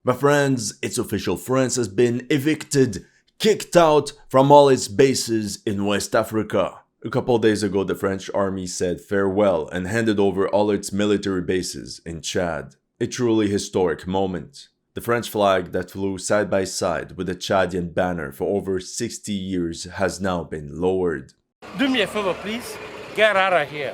My friends, it's official, France has been evicted, kicked out from all its bases in West Africa. A couple days ago, the French army said farewell and handed over all its military bases in Chad. A truly historic moment. The French flag that flew side by side with the Chadian banner for over 60 years has now been lowered. Do me a favor, please. Get out of here.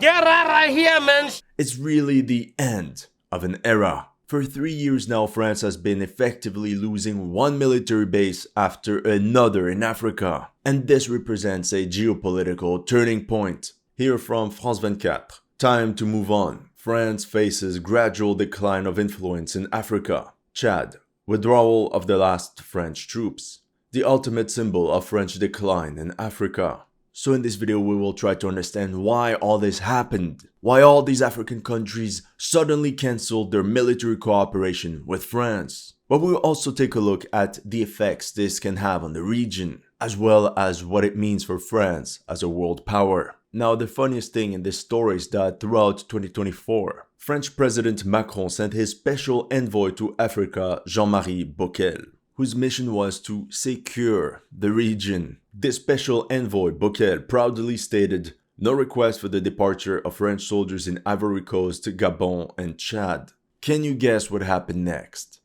Get out of here, man! It's really the end of an era. For 3 years now, France has been effectively losing one military base after another in Africa. And this represents a geopolitical turning point. Here from France 24, time to move on. France faces gradual decline of influence in Africa. Chad, withdrawal of the last French troops. The ultimate symbol of French decline in Africa. So in this video we will try to understand why all this happened. Why all these African countries suddenly cancelled their military cooperation with France. But we'll also take a look at the effects this can have on the region, as well as what it means for France as a world power. Now the funniest thing in this story is that throughout 2024, French President Macron sent his special envoy to Africa, Jean-Marie Bockel, whose mission was to secure the region. This special envoy, Bockel, proudly stated, "No request for the departure of French soldiers in Ivory Coast, Gabon, and Chad." Can you guess what happened next?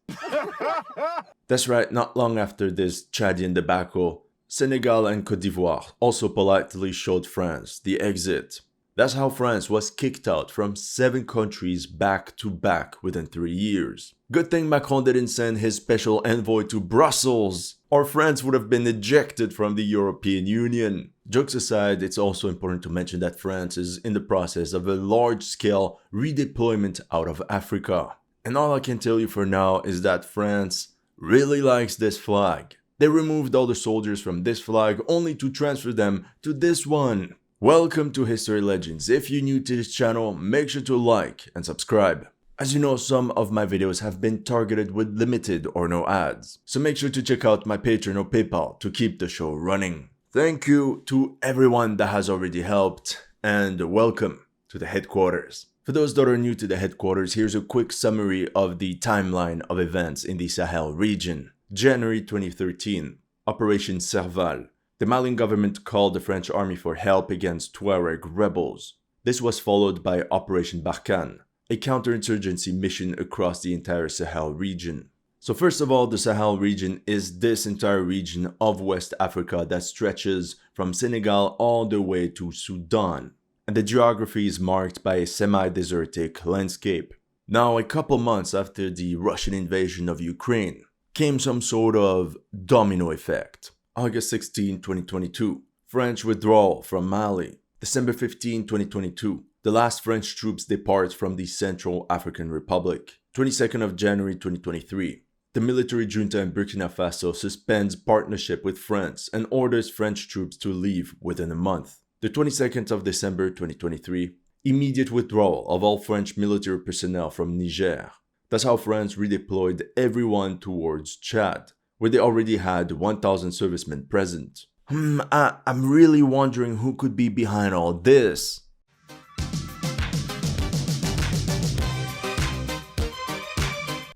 That's right, not long after this Chadian debacle, Senegal and Cote d'Ivoire also politely showed France the exit. That's how France was kicked out from 7 countries back to back within 3 years. Good thing Macron didn't send his special envoy to Brussels, or France would have been ejected from the European Union. Jokes aside, it's also important to mention that France is in the process of a large-scale redeployment out of Africa. And all I can tell you for now is that France really likes this flag. They removed all the soldiers from this flag only to transfer them to this one. Welcome to History Legends. If you're new to this channel, make sure to like and subscribe. As you know, some of my videos have been targeted with limited or no ads, so make sure to check out my Patreon or PayPal to keep the show running. Thank you to everyone that has already helped, and welcome to the headquarters. For those that are new to the headquarters, here's a quick summary of the timeline of events in the Sahel region. January 2013, Operation Serval. The Malian government called the French army for help against Tuareg rebels. This was followed by Operation Barkhane, a counterinsurgency mission across the entire Sahel region. So first of all, the Sahel region is this entire region of West Africa that stretches from Senegal all the way to Sudan. And the geography is marked by a semi-desertic landscape. Now, a couple months after the Russian invasion of Ukraine, came some sort of domino effect. August 16, 2022, French withdrawal from Mali. December 15, 2022, the last French troops depart from the Central African Republic. 22nd of January 2023, the military junta in Burkina Faso suspends partnership with France and orders French troops to leave within a month. The 22nd of December 2023, immediate withdrawal of all French military personnel from Niger. That's how France redeployed everyone towards Chad, where they already had 1,000 servicemen present. I'm really wondering who could be behind all this.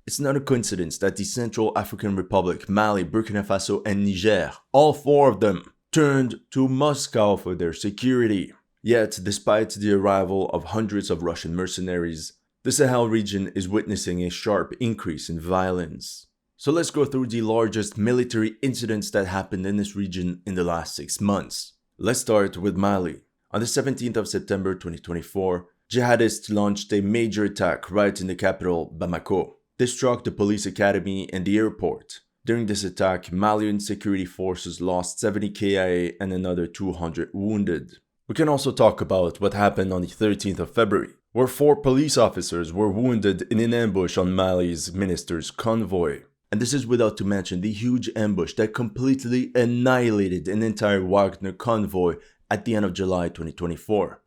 It's not a coincidence that the Central African Republic, Mali, Burkina Faso, and Niger, all 4 of them, turned to Moscow for their security. Yet, despite the arrival of hundreds of Russian mercenaries, the Sahel region is witnessing a sharp increase in violence. So let's go through the largest military incidents that happened in this region in the last 6 months. Let's start with Mali. On the 17th of September 2024, jihadists launched a major attack right in the capital, Bamako. They struck the police academy and the airport. During this attack, Malian security forces lost 70 KIA and another 200 wounded. We can also talk about what happened on the 13th of February, where 4 police officers were wounded in an ambush on Mali's minister's convoy. And this is without to mention the huge ambush that completely annihilated an entire Wagner convoy at the end of July 2024.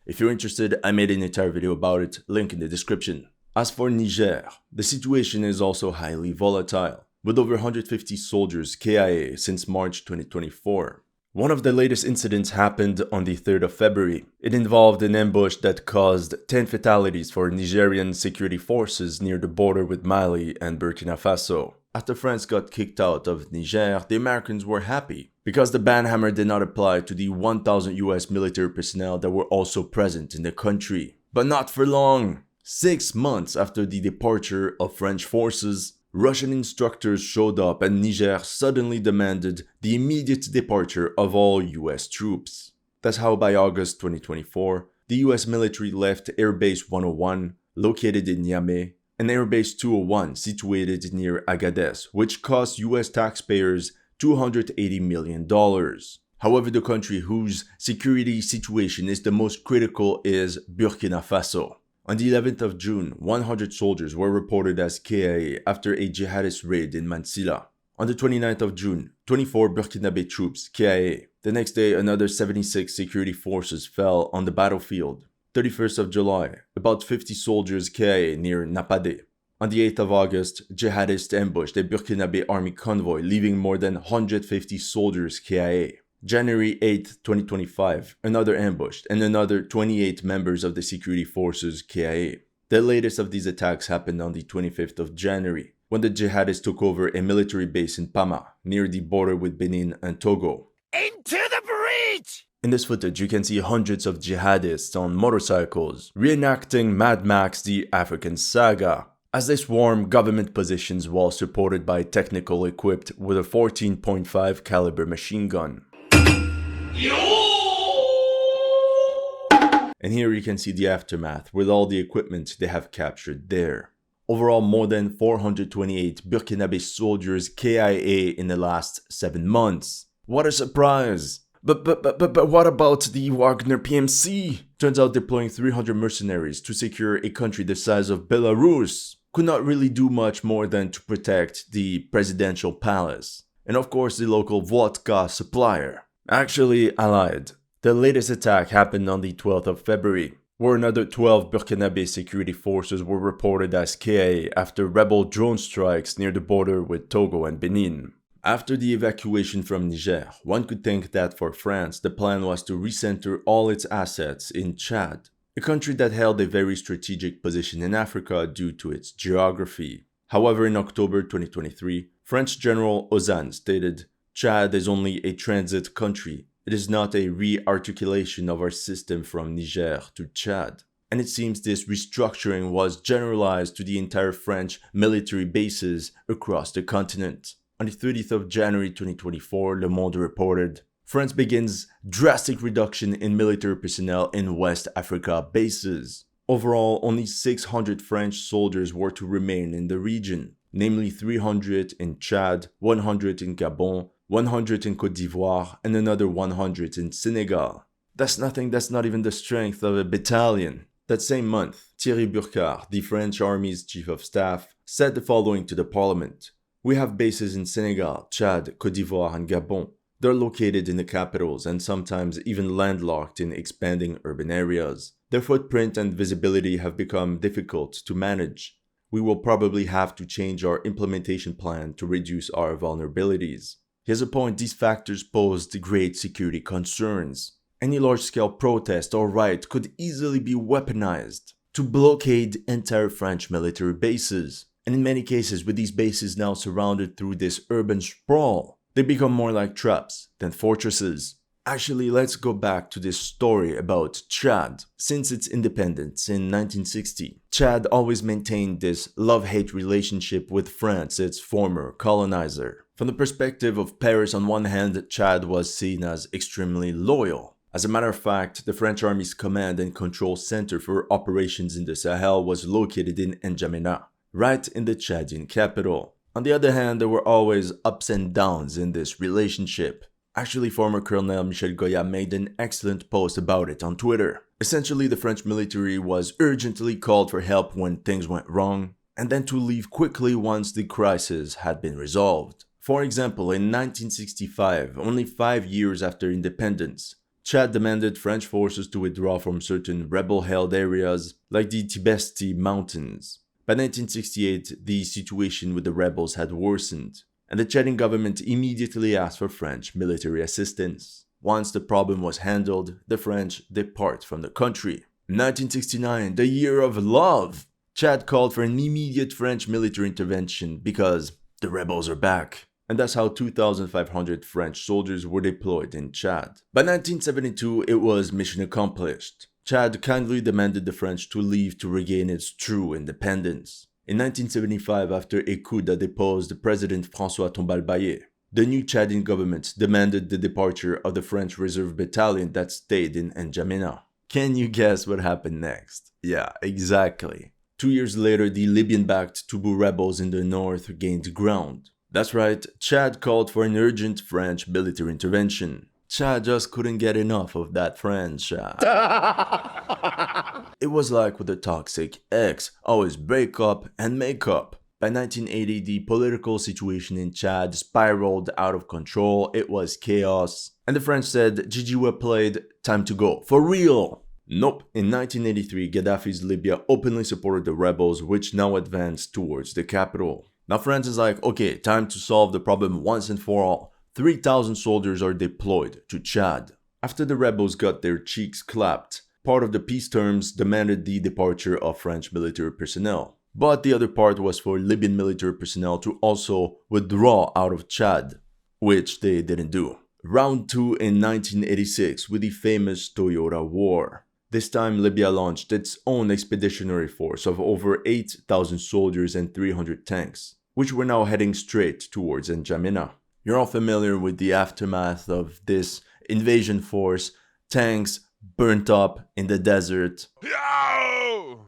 If you're interested, I made an entire video about it, link in the description. As for Niger, the situation is also highly volatile, with over 150 soldiers KIA since March 2024. One of the latest incidents happened on the 3rd of February. It involved an ambush that caused 10 fatalities for Nigerian security forces near the border with Mali and Burkina Faso. After France got kicked out of Niger, the Americans were happy because the ban hammer did not apply to the 1,000 US military personnel that were also present in the country. But not for long. 6 months after the departure of French forces, Russian instructors showed up and Niger suddenly demanded the immediate departure of all US troops. That's how by August 2024, the US military left Air Base 101, located in Niamey, and Air Base 201, situated near Agadez, which cost US taxpayers $280 million. However, the country whose security situation is the most critical is Burkina Faso. On the 11th of June, 100 soldiers were reported as KIA after a jihadist raid in Mansilla. On the 29th of June, 24 Burkinabe troops KIA. The next day, another 76 security forces fell on the battlefield. 31st of July, about 50 soldiers KIA near Napade. On the 8th of August, jihadists ambushed a Burkinabe army convoy, leaving more than 150 soldiers KIA. January 8, 2025, another ambush and another 28 members of the security forces KIA. The latest of these attacks happened on the 25th of January, when the jihadists took over a military base in Pama, near the border with Benin and Togo. Into the breach! In this footage, you can see hundreds of jihadists on motorcycles, reenacting Mad Max the African Saga, as they swarm government positions while supported by technical equipped with a 14.5 caliber machine gun. And here you can see the aftermath with all the equipment they have captured there. Overall, more than 428 Burkinabe soldiers KIA in the last 7 months. What a surprise! But what about the Wagner PMC? Turns out deploying 300 mercenaries to secure a country the size of Belarus could not really do much more than to protect the presidential palace. And of course the local vodka supplier. Actually, allied. The latest attack happened on the 12th of February, where another 12 Burkinabe security forces were reported as KIA after rebel drone strikes near the border with Togo and Benin. After the evacuation from Niger, one could think that for France, the plan was to recenter all its assets in Chad, a country that held a very strategic position in Africa due to its geography. However, in October 2023, French General Ozan stated, "Chad is only a transit country. It is not a re-articulation of our system from Niger to Chad." And it seems this restructuring was generalized to the entire French military bases across the continent. On the 30th of January 2024, Le Monde reported, France begins drastic reduction in military personnel in West Africa bases. Overall, only 600 French soldiers were to remain in the region, namely 300 in Chad, 100 in Gabon, 100 in Cote d'Ivoire, and another 100 in Senegal. That's nothing, that's not even the strength of a battalion. That same month, Thierry Burkhard, the French Army's chief of staff, said the following to the parliament. "We have bases in Senegal, Chad, Cote d'Ivoire, and Gabon. They're located in the capitals and sometimes even landlocked in expanding urban areas. Their footprint and visibility have become difficult to manage. We will probably have to change our implementation plan to reduce our vulnerabilities." He has a point, these factors posed great security concerns. Any large-scale protest or riot could easily be weaponized to blockade entire French military bases. And in many cases, with these bases now surrounded through this urban sprawl, they become more like traps than fortresses. Actually, let's go back to this story about Chad. Since its independence in 1960, Chad always maintained this love-hate relationship with France, its former colonizer. From the perspective of Paris, on one hand, Chad was seen as extremely loyal. As a matter of fact, the French Army's command and control center for operations in the Sahel was located in N'Djamena, right in the Chadian capital. On the other hand, there were always ups and downs in this relationship. Actually, former Colonel Michel Goya made an excellent post about it on Twitter. Essentially, the French military was urgently called for help when things went wrong, and then to leave quickly once the crisis had been resolved. For example, in 1965, only 5 years after independence, Chad demanded French forces to withdraw from certain rebel-held areas like the Tibesti Mountains. By 1968, the situation with the rebels had worsened, and the Chadian government immediately asked for French military assistance. Once the problem was handled, the French depart from the country. 1969, the year of love! Chad called for an immediate French military intervention because the rebels are back. And that's how 2,500 French soldiers were deployed in Chad. By 1972, it was mission accomplished. Chad kindly demanded the French to leave to regain its true independence. In 1975, after a coup that deposed President François Tombalbaye, the new Chadian government demanded the departure of the French Reserve Battalion that stayed in N'Djamena. Can you guess what happened next? Yeah, exactly. 2 years later, the Libyan-backed Tubu rebels in the north gained ground. That's right, Chad called for an urgent French military intervention. Chad just couldn't get enough of that French. It was like with a toxic ex, always break up and make up. By 1980, the political situation in Chad spiraled out of control, it was chaos. And the French said, GG well played, time to go, for real! Nope, in 1983, Gaddafi's Libya openly supported the rebels, which now advanced towards the capital. Now France is like, okay, time to solve the problem once and for all. 3,000 soldiers are deployed to Chad. After the rebels got their cheeks clapped, part of the peace terms demanded the departure of French military personnel. But the other part was for Libyan military personnel to also withdraw out of Chad, which they didn't do. Round 2 in 1986 with the famous Toyota War. This time Libya launched its own expeditionary force of over 8,000 soldiers and 300 tanks, which were now heading straight towards N'Djamena. You're all familiar with the aftermath of this invasion force, tanks burnt up in the desert.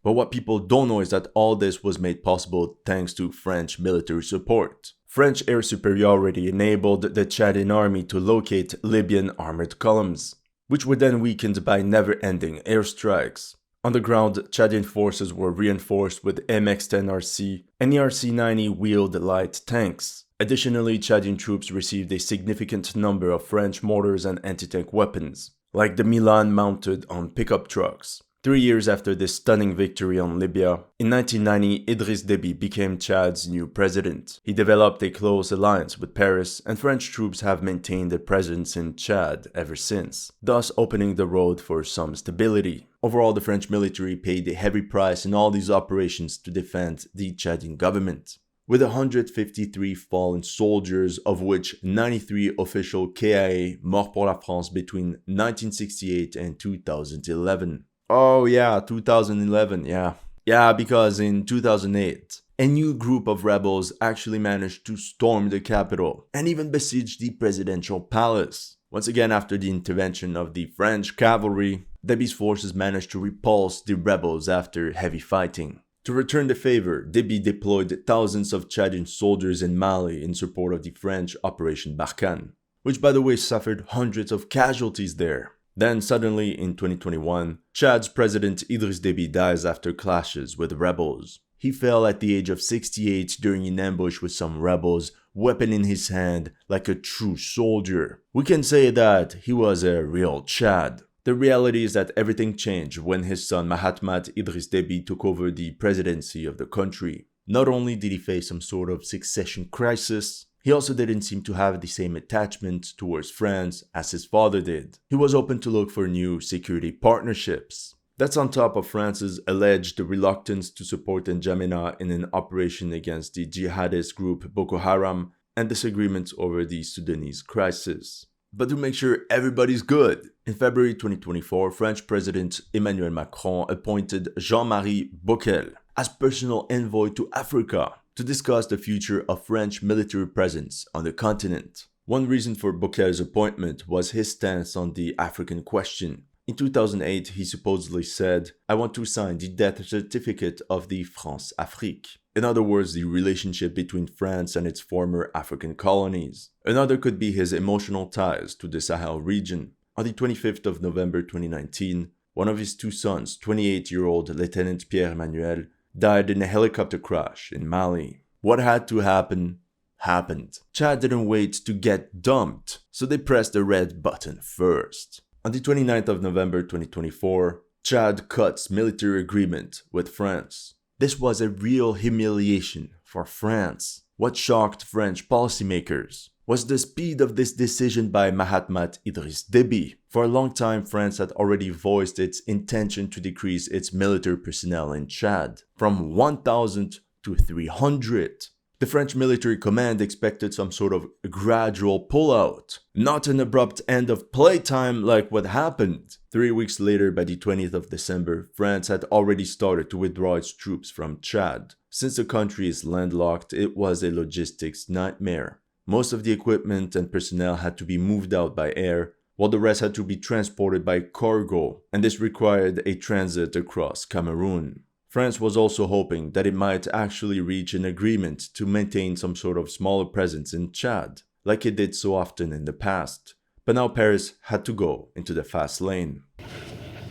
But what people don't know is that all this was made possible thanks to French military support. French air superiority enabled the Chadian army to locate Libyan armored columns, which were then weakened by never-ending airstrikes. On the ground, Chadian forces were reinforced with MX-10RC and ERC-90 wheeled light tanks. Additionally, Chadian troops received a significant number of French mortars and anti-tank weapons, like the Milan mounted on pickup trucks. 3 years after this stunning victory on Libya, in 1990, Idriss Déby became Chad's new president. He developed a close alliance with Paris, and French troops have maintained their presence in Chad ever since, thus opening the road for some stability. Overall, the French military paid a heavy price in all these operations to defend the Chadian government. With 153 fallen soldiers, of which 93 official KIA Mort pour la France between 1968 and 2011. Oh yeah, 2011, yeah. Yeah, because in 2008, a new group of rebels actually managed to storm the capital and even besiege the presidential palace. Once again, after the intervention of the French cavalry, Déby's forces managed to repulse the rebels after heavy fighting. To return the favor, Déby deployed thousands of Chadian soldiers in Mali in support of the French Operation Barkhane, which by the way suffered hundreds of casualties there. Then suddenly in 2021, Chad's president Idriss Déby dies after clashes with rebels. He fell at the age of 68 during an ambush with some rebels, weapon in his hand like a true soldier. We can say that he was a real Chad. The reality is that everything changed when his son Mahatmat Idriss Déby took over the presidency of the country. Not only did he face some sort of succession crisis, he also didn't seem to have the same attachment towards France as his father did. He was open to look for new security partnerships. That's on top of France's alleged reluctance to support N'Djamena in an operation against the jihadist group Boko Haram and disagreements over the Sudanese crisis. But to make sure everybody's good, in February 2024, French President Emmanuel Macron appointed Jean-Marie Bockel as personal envoy to Africa to discuss the future of French military presence on the continent. One reason for Bockel's appointment was his stance on the African question. In 2008, he supposedly said, "I want to sign the death certificate of the France Afrique." In other words, the relationship between France and its former African colonies. Another could be his emotional ties to the Sahel region. On the 25th of November 2019, one of his two sons, 28-year-old Lieutenant Pierre Emmanuel, died in a helicopter crash in Mali. What had to happen, happened. Chad didn't wait to get dumped, so they pressed the red button first. On the 29th of November 2024, Chad cuts military agreement with France. This was a real humiliation for France. What shocked French policymakers was the speed of this decision by Mahatma Idriss Déby. For a long time, France had already voiced its intention to decrease its military personnel in Chad from 1,000 to 300. The French military command expected some sort of gradual pullout, not an abrupt end of playtime like what happened. 3 weeks later, by the 20th of December, France had already started to withdraw its troops from Chad. Since the country is landlocked, it was a logistics nightmare. Most of the equipment and personnel had to be moved out by air, while the rest had to be transported by cargo, and this required a transit across Cameroon. France was also hoping that it might actually reach an agreement to maintain some sort of smaller presence in Chad, like it did so often in the past. But now Paris had to go into the fast lane.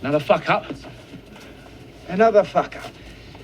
Another fuck up. Another fuck up.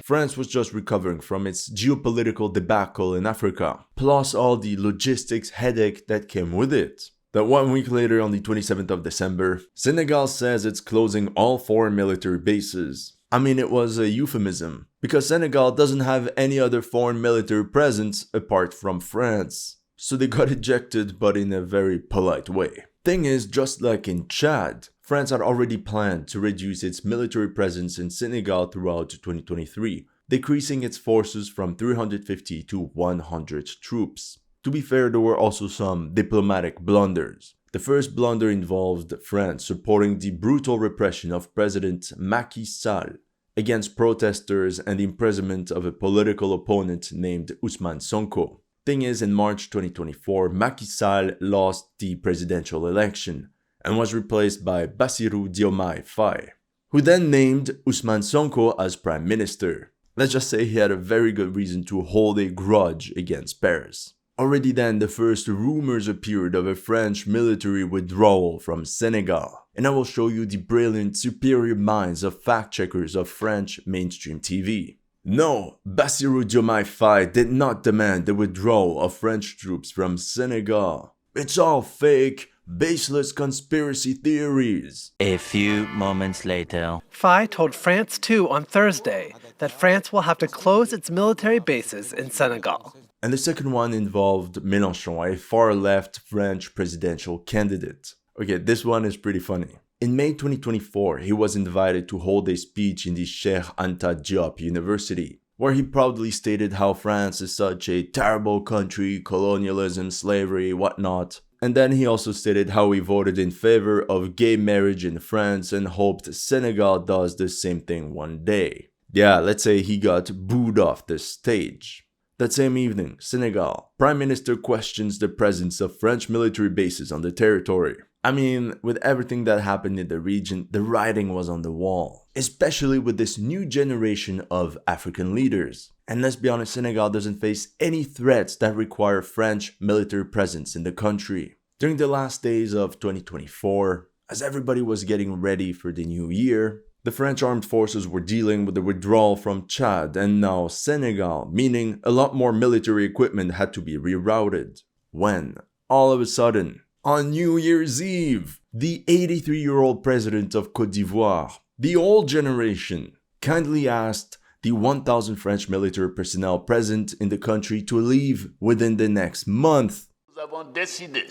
France was just recovering from its geopolitical debacle in Africa, plus all the logistics headache that came with it. That 1 week later, on the 27th of December, Senegal says it's closing all foreign military bases. I mean, it was a euphemism, because Senegal doesn't have any other foreign military presence apart from France. So they got ejected, but in a very polite way. Thing is, just like in Chad, France had already planned to reduce its military presence in Senegal throughout 2023, decreasing its forces from 350 to 100 troops. To be fair, there were also some diplomatic blunders. The first blunder involved France supporting the brutal repression of President Macky Sall against protesters and the imprisonment of a political opponent named Ousmane Sonko. Thing is, in March 2024, Macky Sall lost the presidential election and was replaced by Bassirou Diomaye Faye, who then named Ousmane Sonko as prime minister. Let's just say he had a very good reason to hold a grudge against Paris. Already then, the first rumors appeared of a French military withdrawal from Senegal, and I will show you the brilliant, superior minds of fact-checkers of French mainstream TV. No, Bassirou Diomaye Faye did not demand the withdrawal of French troops from Senegal. It's all fake, baseless conspiracy theories. A few moments later, Faye told France 2 on Thursday that France will have to close its military bases in Senegal. And the second one involved Mélenchon, a far-left French presidential candidate. Okay, this one is pretty funny. In May 2024, he was invited to hold a speech in the Cheikh Anta Diop University, where he proudly stated how France is such a terrible country, colonialism, slavery, whatnot. And then he also stated how he voted in favor of gay marriage in France and hoped Senegal does the same thing one day. Yeah, let's say he got booed off the stage. That same evening, Senegal, Prime Minister questions the presence of French military bases on the territory. I mean, with everything that happened in the region, the writing was on the wall, especially with this new generation of African leaders. And let's be honest, Senegal doesn't face any threats that require French military presence in the country. During the last days of 2024, as everybody was getting ready for the new year, the French armed forces were dealing with the withdrawal from Chad and now Senegal, meaning a lot more military equipment had to be rerouted. When, all of a sudden, on New Year's Eve, the 83-year-old president of Cote d'Ivoire, the old generation, kindly asked the 1,000 French military personnel present in the country to leave within the next month. Nous avons décidé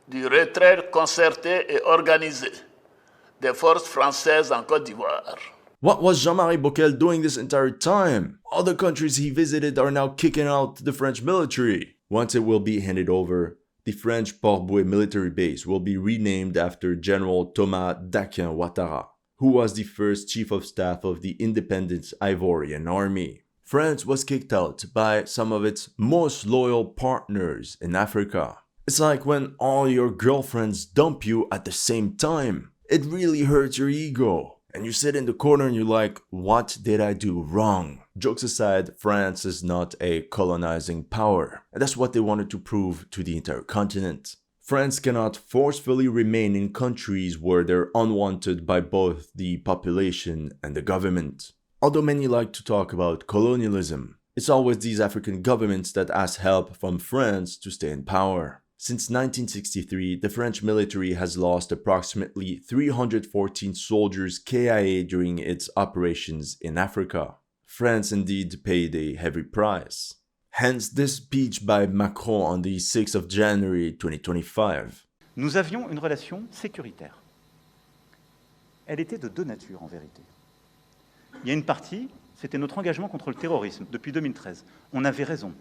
du retrait concerté et organisé des forces françaises en Côte d'Ivoire. What was Jean-Marie Bockel doing this entire time? All the countries he visited are now kicking out the French military. Once it will be handed over, the French Port-Bouët military base will be renamed after General Thomas Dakin Ouattara, who was the first chief of staff of the independent Ivorian army. France was kicked out by some of its most loyal partners in Africa. It's like when all your girlfriends dump you at the same time. It really hurts your ego. And you sit in the corner and you're like, what did I do wrong? Jokes aside, France is not a colonizing power. And that's what they wanted to prove to the entire continent. France cannot forcefully remain in countries where they're unwanted by both the population and the government. Although many like to talk about colonialism, it's always these African governments that ask help from France to stay in power. Since 1963, the French military has lost approximately 314 soldiers KIA during its operations in Africa. France indeed paid a heavy price. Hence this speech by Macron on the 6th of January 2025. Nous avions une relation sécuritaire. Elle était de deux natures en vérité. Il y a une partie, c'était notre engagement contre le terrorisme depuis 2013. On avait raison.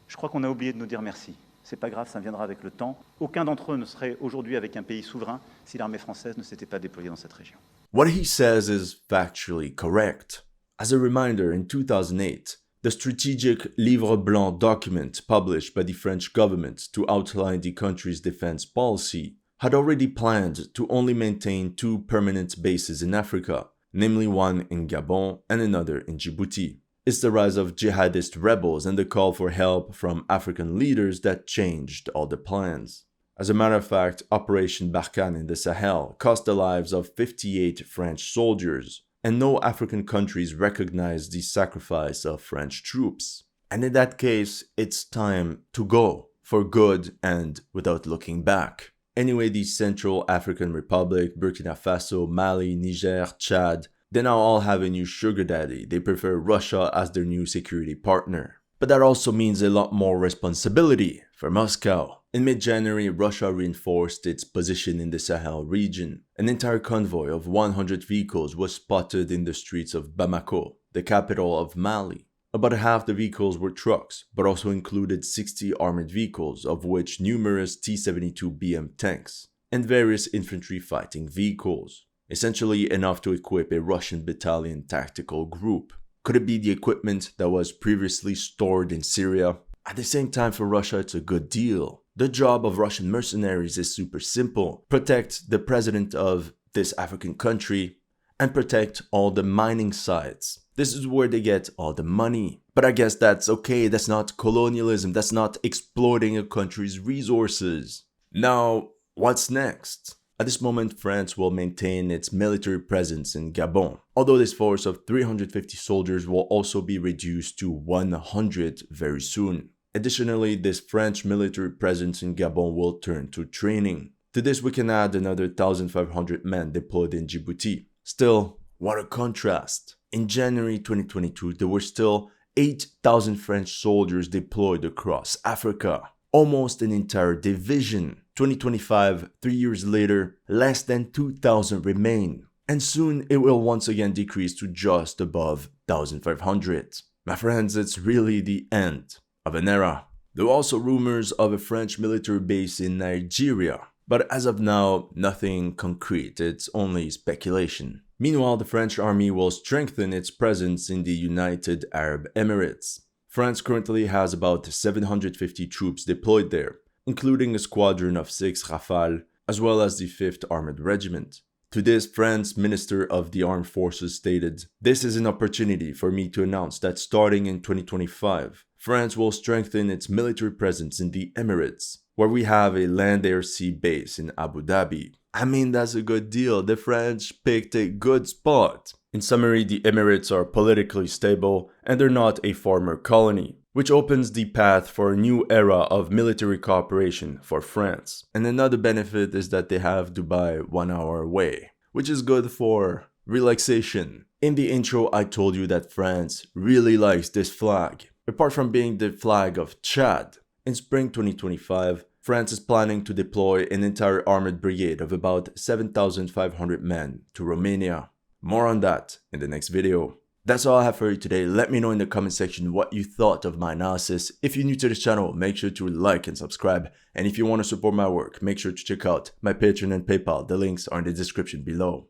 Je crois qu'on a oublié de nous dire merci. C'est pas grave, ça viendra avec le temps. Aucun d'entre eux ne serait aujourd'hui avec un pays souverain si l'armée française ne s'était pas déployée dans cette région. What he says is factually correct. As a reminder, in 2008, the strategic Livre Blanc document published by the French government to outline the country's defense policy had already planned to only maintain 2 permanent bases in Africa, namely one in Gabon and another in Djibouti. It's the rise of jihadist rebels and the call for help from African leaders that changed all the plans. As a matter of fact, Operation Barkhane in the Sahel cost the lives of 58 French soldiers, and no African countries recognized the sacrifice of French troops. And in that case, it's time to go, for good and without looking back. Anyway, the Central African Republic, Burkina Faso, Mali, Niger, Chad, they now all have a new sugar daddy. They prefer Russia as their new security partner. But that also means a lot more responsibility for Moscow. In mid-January, Russia reinforced its position in the Sahel region. An entire convoy of 100 vehicles was spotted in the streets of Bamako, the capital of Mali. About half the vehicles were trucks, but also included 60 armored vehicles, of which numerous T-72BM tanks, and various infantry fighting vehicles. Essentially enough to equip a Russian battalion tactical group. Could it be the equipment that was previously stored in Syria? At the same time, for Russia, it's a good deal. The job of Russian mercenaries is super simple. Protect the president of this African country and protect all the mining sites. This is where they get all the money. But I guess that's okay. That's not colonialism. That's not exploiting a country's resources. Now, what's next? At this moment, France will maintain its military presence in Gabon, although this force of 350 soldiers will also be reduced to 100 very soon. Additionally, this French military presence in Gabon will turn to training. To this, we can add another 1,500 men deployed in Djibouti. Still, what a contrast. In January 2022, there were still 8,000 French soldiers deployed across Africa. Almost an entire division. 2025, 3 years later, less than 2,000 remain. And soon it will once again decrease to just above 1,500. My friends, it's really the end of an era. There were also rumors of a French military base in Nigeria. But as of now, nothing concrete, it's only speculation. Meanwhile, the French army will strengthen its presence in the United Arab Emirates. France currently has about 750 troops deployed there, including a squadron of 6 Rafale, as well as the 5th Armored Regiment. To this, France's Minister of the Armed Forces stated, "This is an opportunity for me to announce that starting in 2025, France will strengthen its military presence in the Emirates, where we have a land-air-sea base in Abu Dhabi." I mean, that's a good deal. The French picked a good spot. In summary, the Emirates are politically stable and they're not a former colony, which opens the path for a new era of military cooperation for France. And another benefit is that they have Dubai 1 hour away, which is good for relaxation. In the intro, I told you that France really likes this flag. Apart from being the flag of Chad, in spring 2025, France is planning to deploy an entire armored brigade of about 7,500 men to Romania. More on that in the next video. That's all I have for you today. Let me know in the comment section what you thought of my analysis. If you're new to this channel, make sure to like and subscribe. And if you want to support my work, make sure to check out my Patreon and PayPal. The links are in the description below.